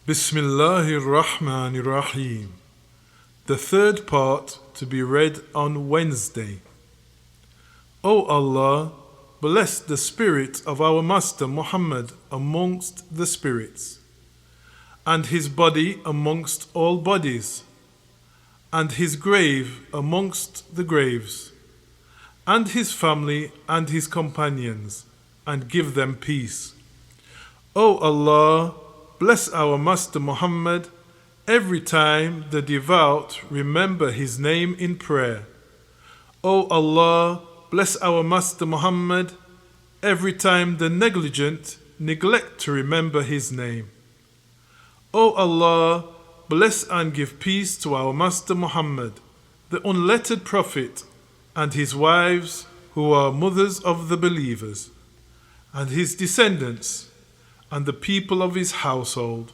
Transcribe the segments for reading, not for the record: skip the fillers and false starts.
Bismillahir Rahmanir Rahim. The third part to be read on Wednesday. O Allah, bless the spirit of our Master Muhammad amongst the spirits, and his body amongst all bodies, and his grave amongst the graves, and his family and his companions, and give them peace. O Allah, bless our Master Muhammad every time the devout remember his name in prayer. O Allah, bless our Master Muhammad every time the negligent neglect to remember his name. O Allah, bless and give peace to our Master Muhammad, the unlettered Prophet, and his wives who are mothers of the believers, and his descendants, and the people of his household.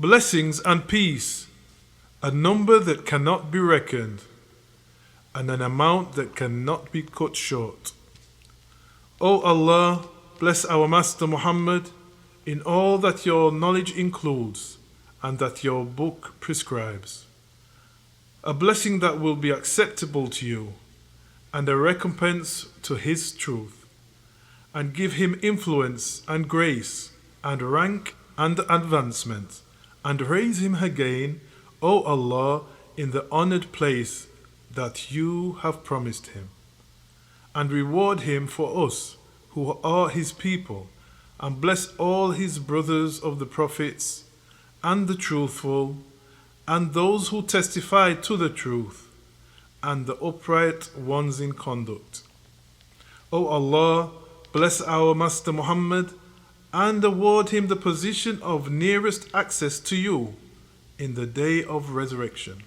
Blessings and peace, a number that cannot be reckoned, and an amount that cannot be cut short. O Allah, bless our Master Muhammad in all that your knowledge includes and that your book prescribes. A blessing that will be acceptable to you, and a recompense to his truth, and give him influence and grace and rank and advancement, and raise him again, O Allah, in the honored place that you have promised him, and reward him for us who are his people, and bless all his brothers of the prophets, and the truthful, and those who testify to the truth, and the upright ones in conduct. O Allah, bless our Master Muhammad, and award him the position of nearest access to you in the day of resurrection.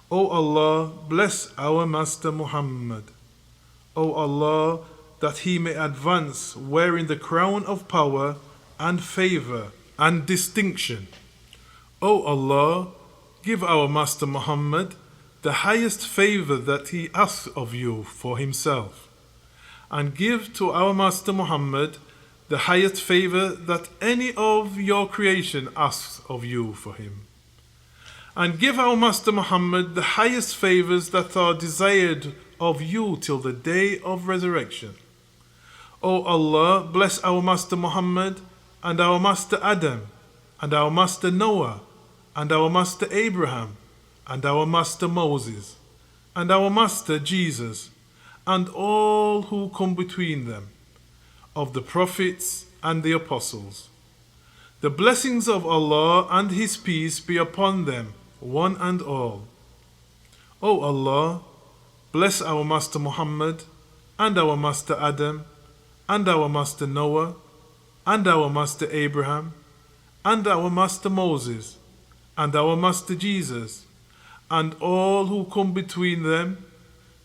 O Allah, bless our Master Muhammad. O Allah, that he may advance wearing the crown of power and favor and distinction. O Allah, give our Master Muhammad the highest favor that he asks of you for himself, and give to our Master Muhammad the highest favor that any of your creation asks of you for him. And give our Master Muhammad the highest favors that are desired of you till the day of resurrection. O Allah, bless our Master Muhammad, and our Master Adam, and our Master Noah, and our Master Abraham, and our Master Moses, and our Master Jesus, and all who come between them, of the prophets and the apostles. The blessings of Allah and his peace be upon them, one and all. O Allah, bless our Master Muhammad, and our Master Adam, and our Master Noah, and our Master Abraham, and our Master Moses, and our Master Jesus, and all who come between them,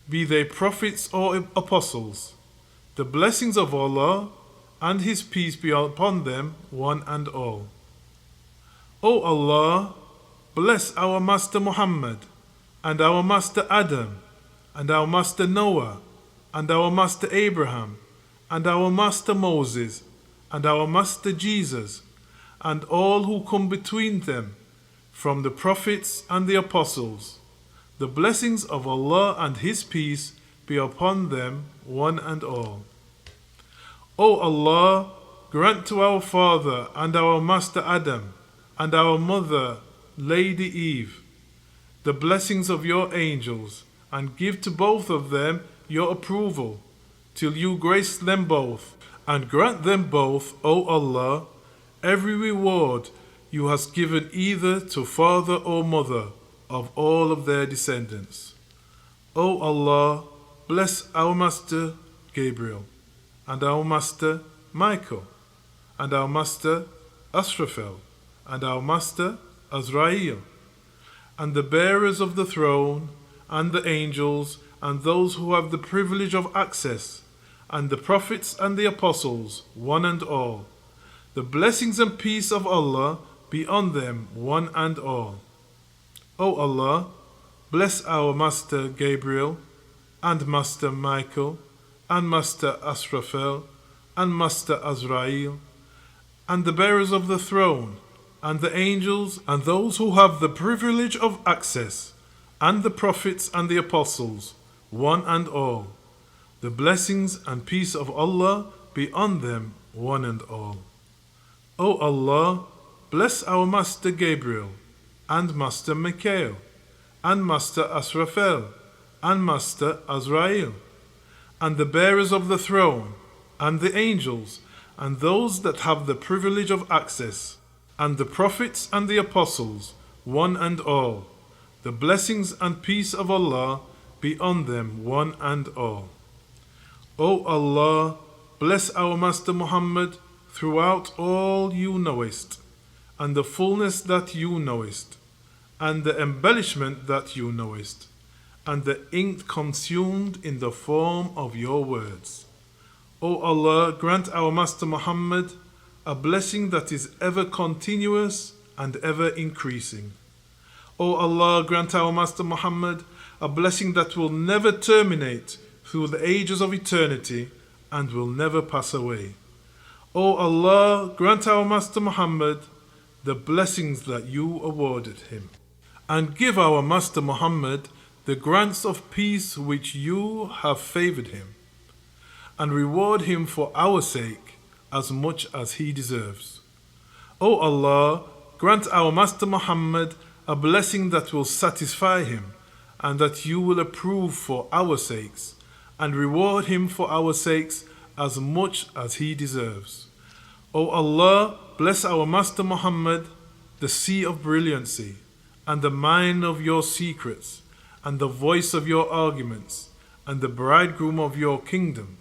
be they prophets or apostles. The blessings of Allah and his peace be upon them, one and all. O Allah, bless our Master Muhammad, and our Master Adam, and our Master Noah, and our Master Abraham, and our Master Moses, and our Master Jesus, and all who come between them, from the prophets and the apostles. The blessings of Allah and his peace be upon them, one and all. O Allah, grant to our father and our Master Adam, and our mother, Lady Eve, the blessings of your angels, and give to both of them your approval, till you grace them both, and grant them both, O Allah, every reward you hast given either to father or mother of all of their descendants. O Allah, bless our Master Gabriel, and our Master Michael, and our Master Asrafel, and our Master Azrael, and the bearers of the throne, and the angels, and those who have the privilege of access, and the prophets and the apostles, one and all. The blessings and peace of Allah be on them, one and all. O Allah, bless our Master Gabriel, and Master Michael, and Master Asrafel, and Master Azrael, and the bearers of the throne, and the angels, and those who have the privilege of access, and the prophets and the apostles, one and all. The blessings and peace of Allah be on them, one and all. O Allah, bless our Master Gabriel, and Master Michael, and Master Asrafel, and Master Azrael, and the bearers of the throne, and the angels, and those that have the privilege of access, and the prophets and the apostles, one and all. The blessings and peace of Allah be on them, one and all. O Allah, bless our Master Muhammad throughout all you knowest, and the fullness that you knowest, and the embellishment that you knowest, and the ink consumed in the form of your words. O Allah, grant our Master Muhammad a blessing that is ever continuous and ever increasing. O Allah, grant our Master Muhammad a blessing that will never terminate through the ages of eternity and will never pass away. O Allah, grant our Master Muhammad the blessings that you awarded him, and give our Master Muhammad the grants of peace which you have favored him, and reward him for our sake as much as he deserves. O Allah, grant our Master Muhammad a blessing that will satisfy him, and that you will approve for our sakes, and reward him for our sakes as much as he deserves. O Allah, bless our Master Muhammad, the sea of brilliancy, and the mine of your secrets, and the voice of your arguments, and the bridegroom of your kingdom,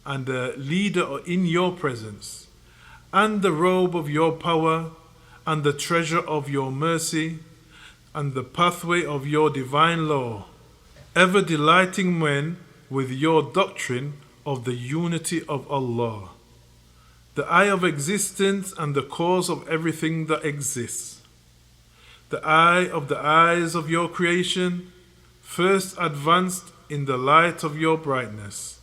and the leader in your presence, and the robe of your power, and the treasure of your mercy, and the pathway of your divine law, ever delighting men with your doctrine of the unity of Allah, the eye of existence and the cause of everything that exists, the eye of the eyes of your creation, first advanced in the light of your brightness,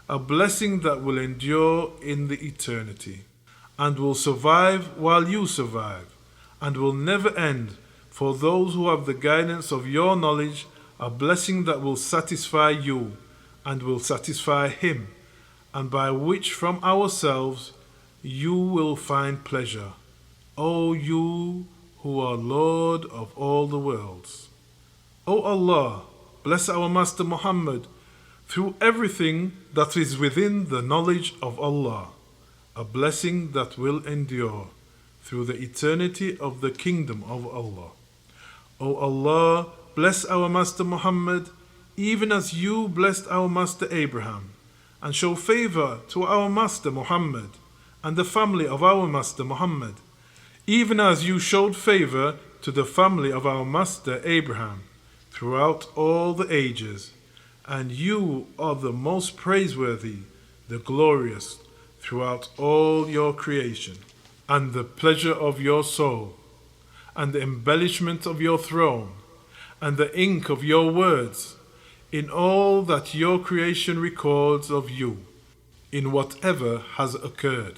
a blessing that will endure in the eternity, and will survive while you survive, and will never end for those who have the guidance of your knowledge, a blessing that will satisfy you, and will satisfy him, and by which from ourselves you will find pleasure, O you who are Lord of all the worlds. O Allah, bless our Master Muhammad through everything that is within the knowledge of Allah, a blessing that will endure through the eternity of the kingdom of Allah. O Allah, bless our Master Muhammad even as you blessed our Master Abraham, and show favor to our Master Muhammad and the family of our Master Muhammad, even as you showed favor to the family of our Master Abraham throughout all the ages. And you are the most praiseworthy, the glorious, throughout all your creation, and the pleasure of your soul, and the embellishment of your throne, and the ink of your words, in all that your creation records of you, in whatever has occurred,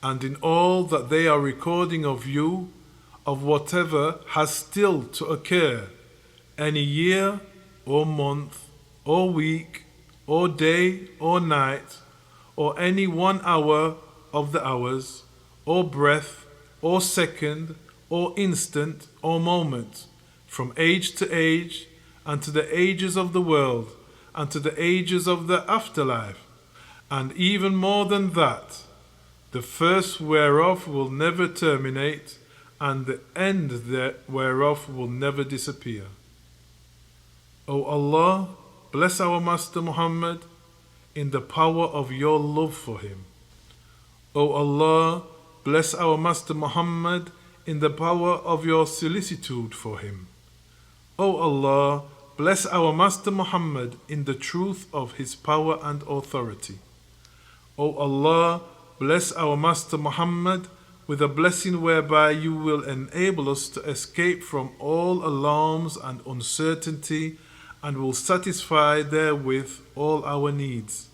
and in all that they are recording of you, of whatever has still to occur, any year or month or week or day or night, or any 1 hour of the hours, or breath, or second, or instant, or moment, from age to age, and to the ages of the world, and to the ages of the afterlife, and even more than that, the first whereof will never terminate, and the end whereof will never disappear. O Allah, bless our Master Muhammad in the power of your love for him. O Allah, bless our Master Muhammad in the power of your solicitude for him. O Allah, bless our Master Muhammad in the truth of his power and authority. O Allah, bless our Master Muhammad with a blessing whereby you will enable us to escape from all alarms and uncertainty, and will satisfy therewith all our needs,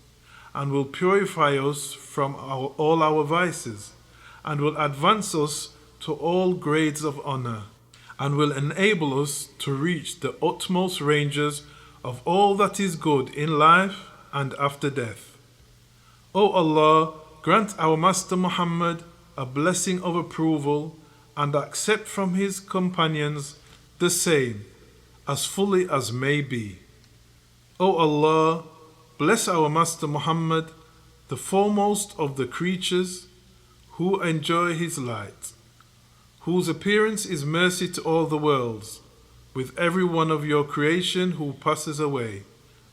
and will purify us from all our vices, and will advance us to all grades of honor, and will enable us to reach the utmost ranges of all that is good in life and after death. O Allah, grant our Master Muhammad a blessing of approval and accept from his companions the same as fully as may be. O Allah, bless our Master Muhammad, the foremost of the creatures who enjoy his light, whose appearance is mercy to all the worlds, with every one of your creation who passes away,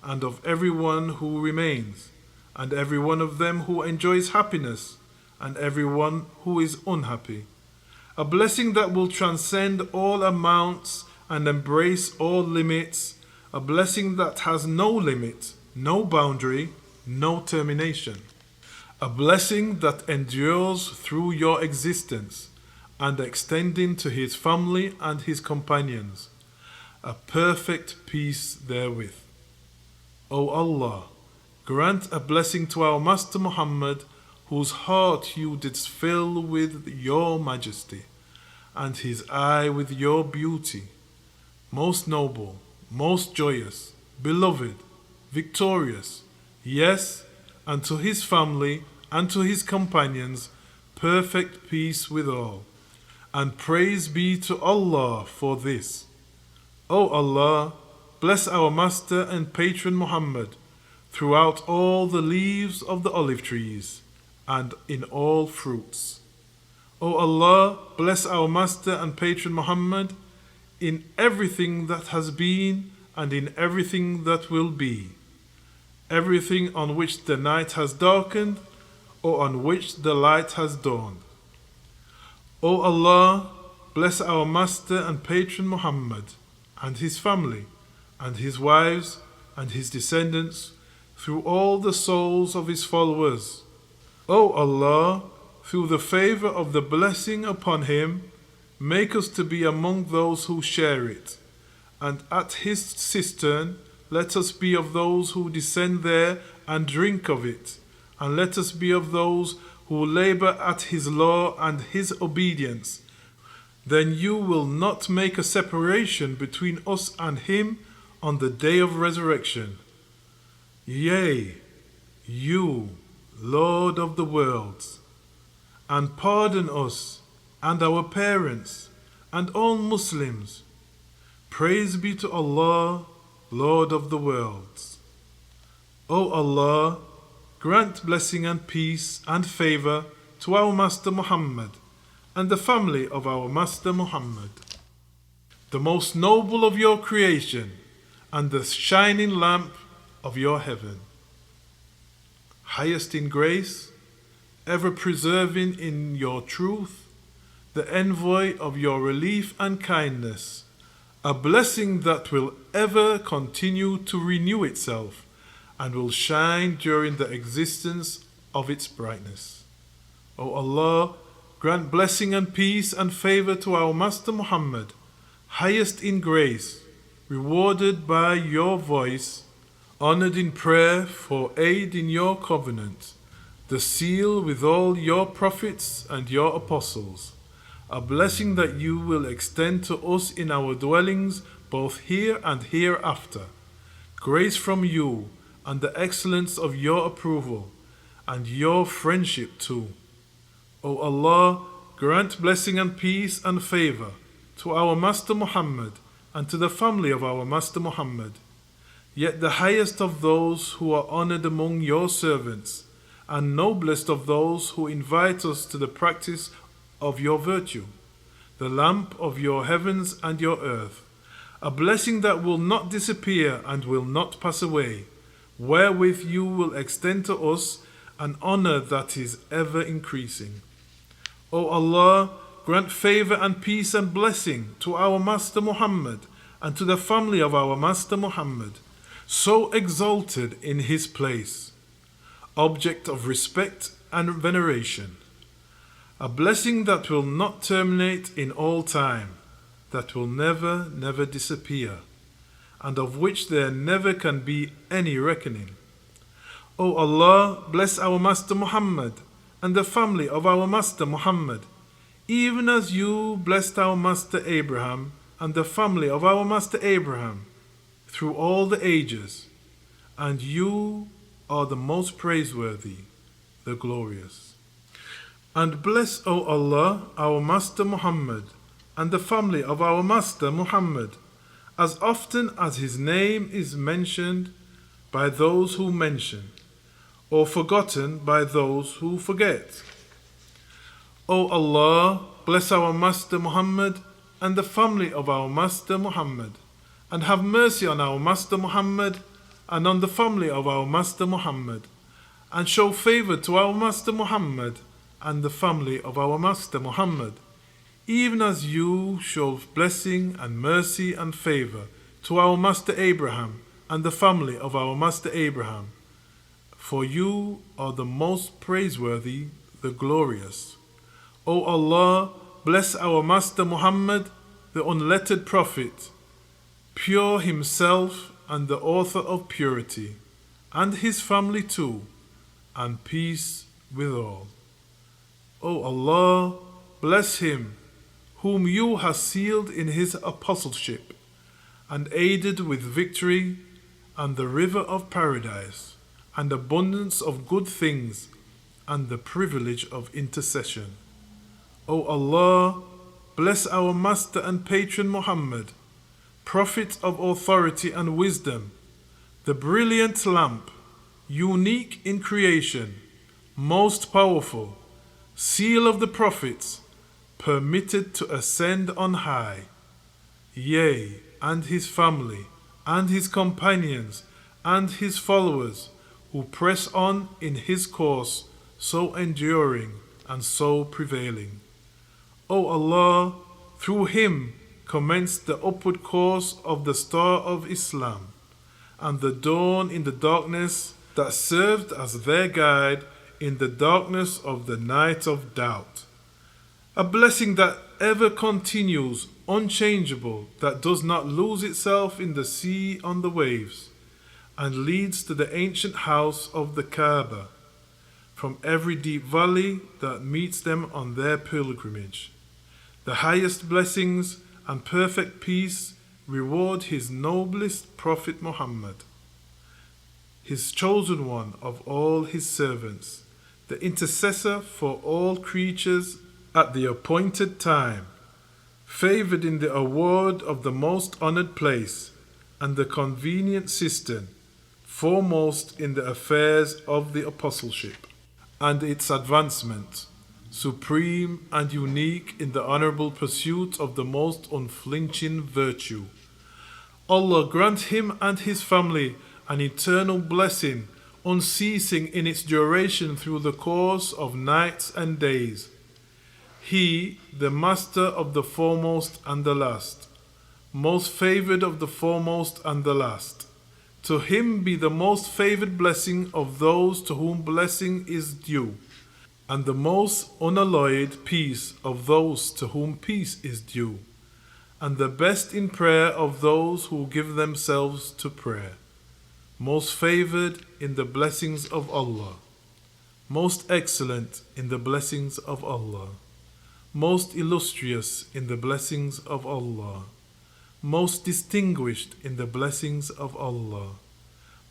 and of every one who remains, and every one of them who enjoys happiness, and every one who is unhappy. A blessing that will transcend all amounts and embrace all limits, a blessing that has no limit, no boundary, no termination. A blessing that endures through your existence and extending to his family and his companions, a perfect peace therewith. O Allah, grant a blessing to our Master Muhammad, whose heart you didst fill with your majesty, and his eye with your beauty, most noble, most joyous, beloved, victorious, yes, and to his family and to his companions, perfect peace withal. And praise be to Allah for this. O Allah, bless our Master and Patron Muhammad throughout all the leaves of the olive trees and in all fruits. O Allah, bless our Master and Patron Muhammad in everything that has been and in everything that will be, everything on which the night has darkened or on which the light has dawned. O Allah, bless our Master and Patron Muhammad and his family and his wives and his descendants through all the souls of his followers. O Allah, through the favor of the blessing upon him, make us to be among those who share it, and at his cistern let us be of those who descend there and drink of it, and let us be of those who labor at his law and his obedience. Then you will not make a separation between us and him on the day of resurrection. Yea, you, Lord of the worlds, and pardon us and our parents and all Muslims. Praise be to Allah, Lord of the worlds. O Allah, grant blessing and peace and favor to our Master Muhammad and the family of our Master Muhammad, the most noble of your creation and the shining lamp of your heaven, highest in grace, ever preserving in your truth, the envoy of your relief and kindness, a blessing that will ever continue to renew itself and will shine during the existence of its brightness. O Allah, grant blessing and peace and favor to our Master Muhammad, highest in grace, rewarded by your voice, honored in prayer for aid in your covenant, the seal with all your prophets and your apostles, a blessing that you will extend to us in our dwellings both here and hereafter, grace from you and the excellence of your approval and your friendship too. O Allah, grant blessing and peace and favor to our Master Muhammad and to the family of our Master Muhammad, yet the highest of those who are honored among your servants, and noblest of those who invite us to the practice of your virtue, the lamp of your heavens and your earth, a blessing that will not disappear and will not pass away, wherewith you will extend to us an honor that is ever increasing. O Allah, grant favor and peace and blessing to our Master Muhammad and to the family of our Master Muhammad, so exalted in his place, object of respect and veneration, a blessing that will not terminate in all time, that will never, never disappear, and of which there never can be any reckoning. O Allah, bless our Master Muhammad and the family of our Master Muhammad even as you blessed our master Abraham and the family of our master Abraham through all the ages, and you are the most praiseworthy, the glorious. And bless, O Allah, our master Muhammad and the family of our master Muhammad, as often as his name is mentioned by those who mention, or forgotten by those who forget. O Allah, bless our master Muhammad and the family of our master Muhammad, and have mercy on our master Muhammad and on the family of our master Muhammad, and show favor to our master Muhammad and the family of our master Muhammad, even as you show blessing and mercy and favor to our master Abraham and the family of our master Abraham. For you are the most praiseworthy, the glorious. O Allah, bless our master Muhammad, the unlettered prophet, pure himself and the author of purity, and his family too, and peace with all. O Allah, bless him whom you have sealed in his apostleship and aided with victory and the river of paradise and abundance of good things and the privilege of intercession. O Allah, bless our master and patron Muhammad, prophet of authority and wisdom, the brilliant lamp, unique in creation, most powerful, seal of the prophets, permitted to ascend on high, yea, and his family, and his companions, and his followers, who press on in his course, so enduring and so prevailing. O Allah, through him commenced the upward course of the star of Islam, and the dawn in the darkness that served as their guide in the darkness of the night of doubt. A blessing that ever continues, unchangeable, that does not lose itself in the sea on the waves, and leads to the ancient house of the Kaaba, from every deep valley that meets them on their pilgrimage. The highest blessings and perfect peace reward his noblest Prophet Muhammad, his chosen one of all his servants, the intercessor for all creatures at the appointed time, favored in the award of the most honored place and the convenient cistern, foremost in the affairs of the apostleship and its advancement, supreme and unique in the honorable pursuit of the most unflinching virtue. Allah grant him and his family an eternal blessing, unceasing in its duration through the course of nights and days. He, the master of the foremost and the last, most favored of the foremost and the last. To him be the most favored blessing of those to whom blessing is due, and the most unalloyed peace of those to whom peace is due, and the best in prayer of those who give themselves to prayer. Most favored in the blessings of Allah, most excellent in the blessings of Allah, most illustrious in the blessings of Allah, most distinguished in the blessings of Allah,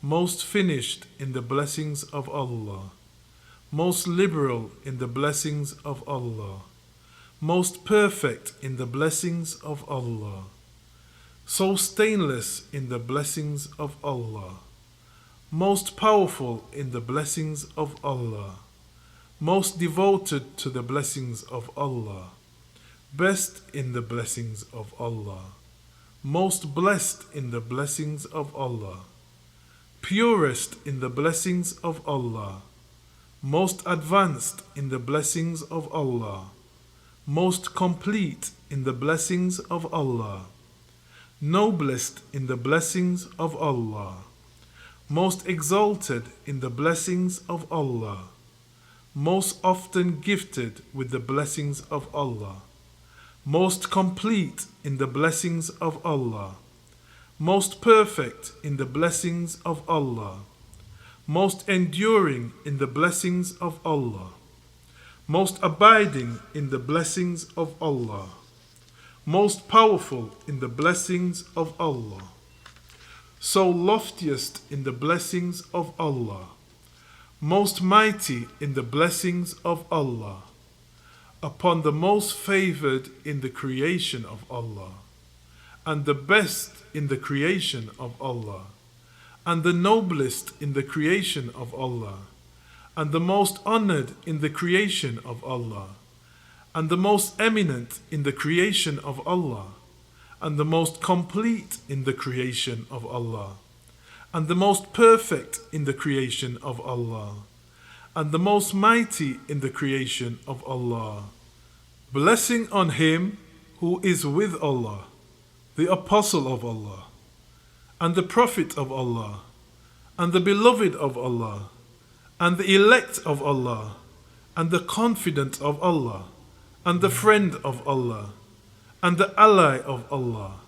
most finished in the blessings of Allah, most liberal in the blessings of Allah, most perfect in the blessings of Allah, so stainless in the blessings of Allah, most powerful in the blessings of Allah, most devoted to the blessings of Allah, best in the blessings of Allah, most blessed in the blessings of Allah, purest in the blessings of Allah, most advanced in the blessings of Allah, most complete in the blessings of Allah, noblest in the blessings of Allah, most exalted in the blessings of Allah, most often gifted with the blessings of Allah, most complete in the blessings of Allah, most perfect in the blessings of Allah, most enduring in the blessings of Allah, most abiding in the blessings of Allah, most powerful in the blessings of Allah, so loftiest in the blessings of Allah, most mighty in the blessings of Allah, upon the most favored in the creation of Allah, and the best in the creation of Allah, and the noblest in the creation of Allah, and the most honored in the creation of Allah, and the most eminent in the creation of Allah, and the most complete in the creation of Allah, and the most perfect in the creation of Allah, and the most mighty in the creation of Allah. Blessing on him who is with Allah, the Apostle of Allah, and the Prophet of Allah, and the Beloved of Allah, and the elect of Allah, and the confident of Allah, and the friend of Allah, and the ally of Allah,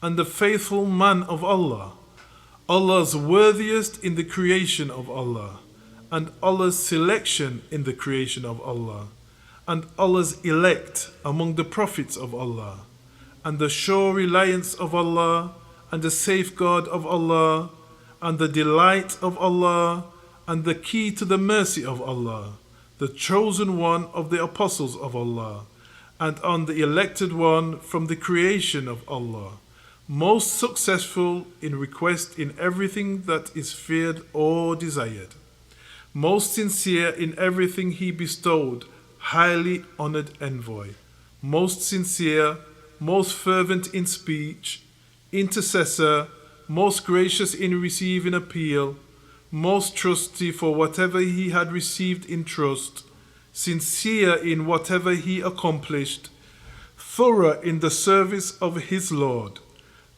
and the faithful man of Allah, Allah's worthiest in the creation of Allah, and Allah's selection in the creation of Allah, and Allah's elect among the prophets of Allah, and the sure reliance of Allah, and the safeguard of Allah, and the delight of Allah, and the key to the mercy of Allah, the chosen one of the apostles of Allah, and on the elected one from the creation of Allah, most successful in request in everything that is feared or desired, most sincere in everything he bestowed, highly honored envoy, most sincere, most fervent in speech, intercessor, most gracious in receiving appeal, most trusty for whatever he had received in trust, sincere in whatever he accomplished, thorough in the service of his Lord,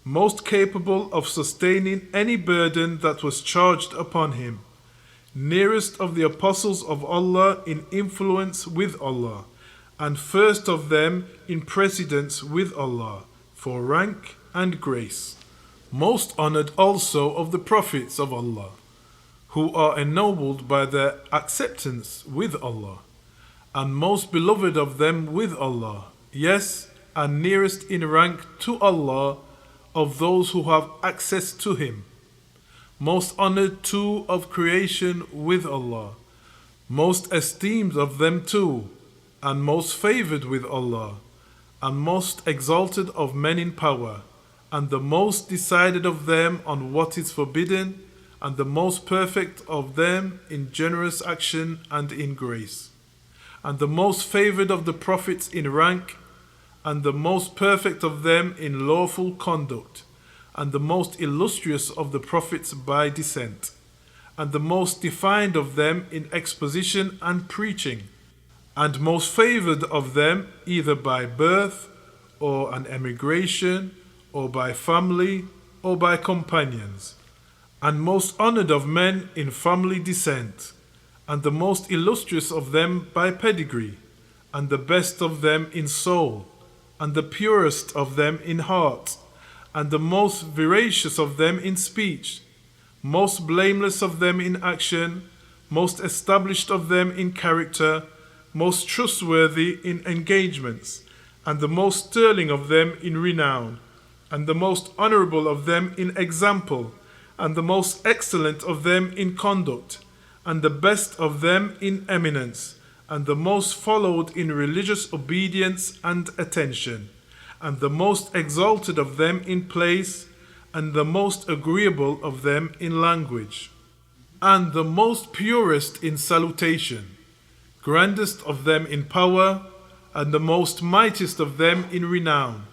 most capable of sustaining any burden that was charged upon him, nearest of the apostles of Allah in influence with Allah, and first of them in precedence with Allah, for rank and grace, most honored also of the prophets of Allah, who are ennobled by their acceptance with Allah, and most beloved of them with Allah, yes, and nearest in rank to Allah of those who have access to him, most honored too of creation with Allah, most esteemed of them too, and most favored with Allah, and most exalted of men in power, and the most decided of them on what is forbidden, and the most perfect of them in generous action and in grace, and the most favored of the prophets in rank, and the most perfect of them in lawful conduct, and the most illustrious of the prophets by descent, and the most defined of them in exposition and preaching, and most favored of them either by birth, or an emigration, or by family, or by companions, and most honored of men in family descent, and the most illustrious of them by pedigree, and the best of them in soul, and the purest of them in heart, and the most veracious of them in speech, most blameless of them in action, most established of them in character, most trustworthy in engagements, and the most sterling of them in renown, and the most honorable of them in example, and the most excellent of them in conduct, and the best of them in eminence, and the most followed in religious obedience and attention, and the most exalted of them in place, and the most agreeable of them in language, and the most purest in salutation, grandest of them in power, and the most mightiest of them in renown,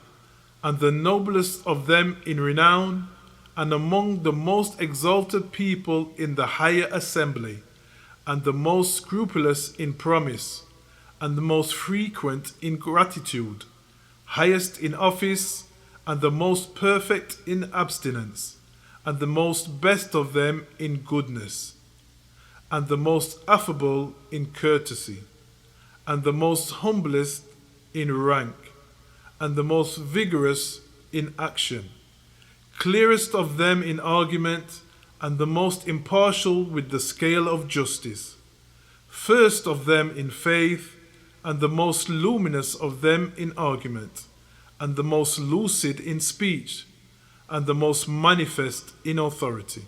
and the noblest of them in renown, and among the most exalted people in the higher assembly, and the most scrupulous in promise, and the most frequent in gratitude, highest in office, and the most perfect in abstinence, and the most best of them in goodness, and the most affable in courtesy, and the most humblest in rank, and the most vigorous in action, clearest of them in argument, and the most impartial with the scale of justice, first of them in faith, and the most luminous of them in argument, and the most lucid in speech, and the most manifest in authority.